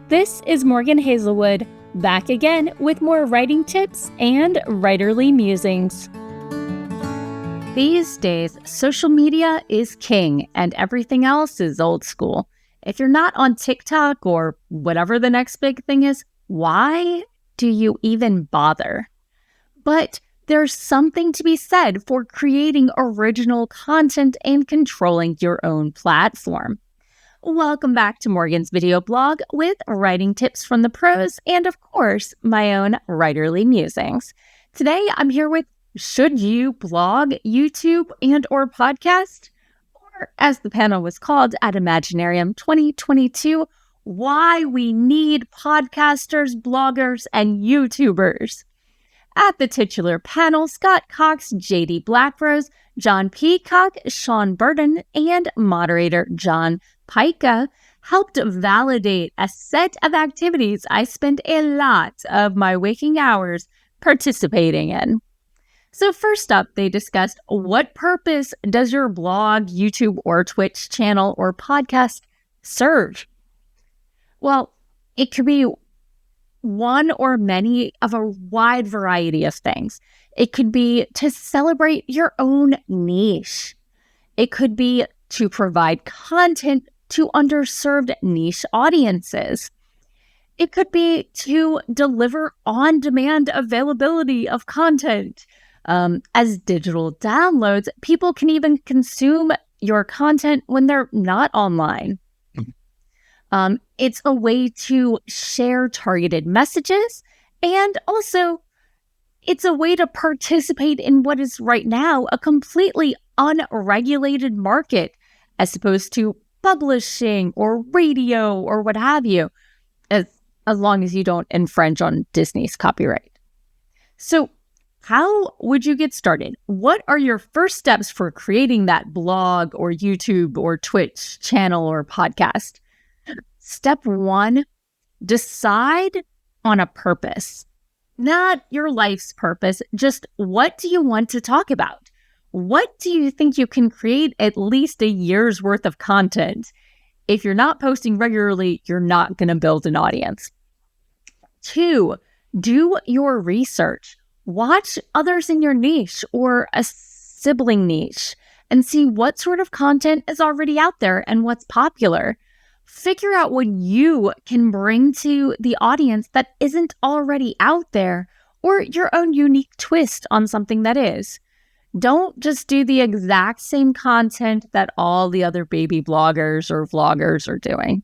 This is Morgan Hazelwood, back again with more writing tips and writerly musings. These days, social media is king and everything else is old school. If you're not on TikTok or whatever the next big thing is, why do you even bother? But there's something to be said for creating original content and controlling your own platform. Welcome back to Morgan's video blog with writing tips from the pros and, of course, my own writerly musings. Today, I'm here with should you blog, YouTube, and or podcast? Or as the panel was called at Imaginarium 2022, why we need podcasters, bloggers, and YouTubers. At the titular panel, Scott Cox, JD Blackrose, John Peacock, Sean Burden, and moderator John Pica helped validate a set of activities I spend a lot of my waking hours participating in. So first up, they discussed what purpose does your blog, YouTube, or Twitch channel or podcast serve? Well, it could be one or many of a wide variety of things. It could be to celebrate your own niche. It could be to provide content to underserved niche audiences. It could be to deliver on-demand availability of content. As digital downloads, people can even consume your content when they're not online. It's a way to share targeted messages, and also it's a way to participate in what is right now a completely unregulated market, as opposed to publishing or radio or what have you, as long as you don't infringe on Disney's copyright. So how would you get started? What are your first steps for creating that blog or YouTube or Twitch channel or podcast? Step one, decide on a purpose. Not your life's purpose, just what do you want to talk about? What do you think you can create at least a year's worth of content? If you're not posting regularly, you're not going to build an audience. 2, do your research. Watch others in your niche or a sibling niche and see what sort of content is already out there and what's popular. Figure out what you can bring to the audience that isn't already out there, or your own unique twist on something that is. Don't just do the exact same content that all the other baby bloggers or vloggers are doing.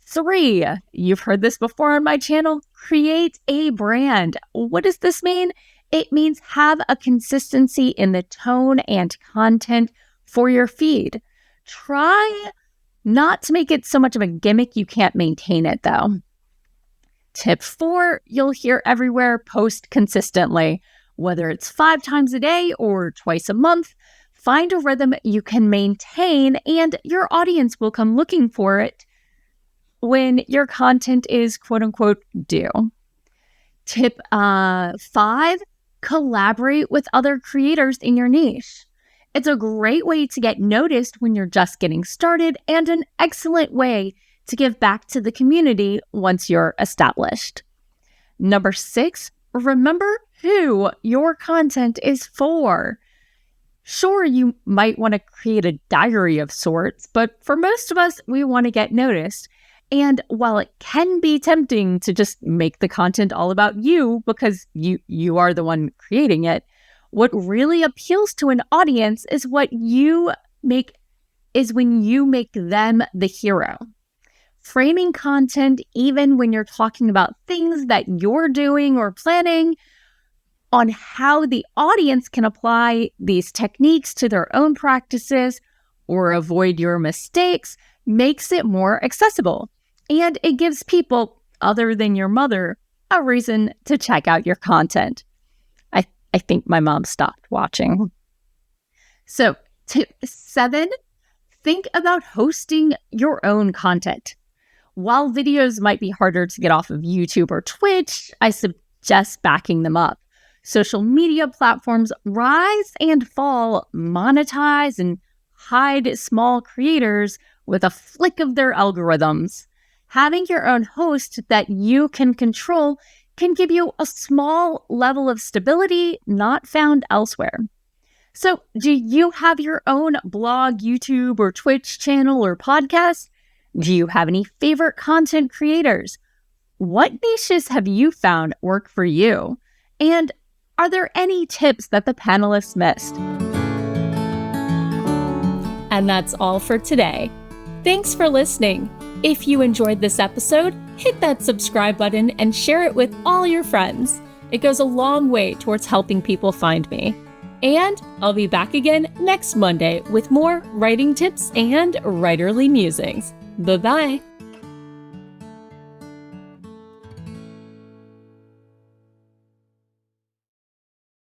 3, you've heard this before on my channel, create a brand. What does this mean? It means have a consistency in the tone and content for your feed. Try not to make it so much of a gimmick you can't maintain it, though. Tip 4, you'll hear everywhere, post consistently. Whether it's 5 times a day or twice a month, find a rhythm you can maintain and your audience will come looking for it when your content is quote-unquote due. Tip 5, collaborate with other creators in your niche. It's a great way to get noticed when you're just getting started and an excellent way to give back to the community once you're established. Number 6, remember who your content is for. Sure, you might want to create a diary of sorts, but for most of us, we want to get noticed. And while it can be tempting to just make the content all about you because you are the one creating it, what really appeals to an audience is when you make them the hero. Framing content, even when you're talking about things that you're doing or planning, on how the audience can apply these techniques to their own practices or avoid your mistakes, makes it more accessible. And it gives people, other than your mother, a reason to check out your content. I think my mom stopped watching. So, tip 7, think about hosting your own content. While videos might be harder to get off of YouTube or Twitch, I suggest backing them up. Social media platforms rise and fall, monetize and hide small creators with a flick of their algorithms. Having your own host that you can control can give you a small level of stability not found elsewhere. So, do you have your own blog, YouTube, or Twitch channel or podcast? Do you have any favorite content creators? What niches have you found work for you? And are there any tips that the panelists missed? And that's all for today. Thanks for listening. If you enjoyed this episode, hit that subscribe button and share it with all your friends. It goes a long way towards helping people find me. And I'll be back again next Monday with more writing tips and writerly musings. Bye-bye.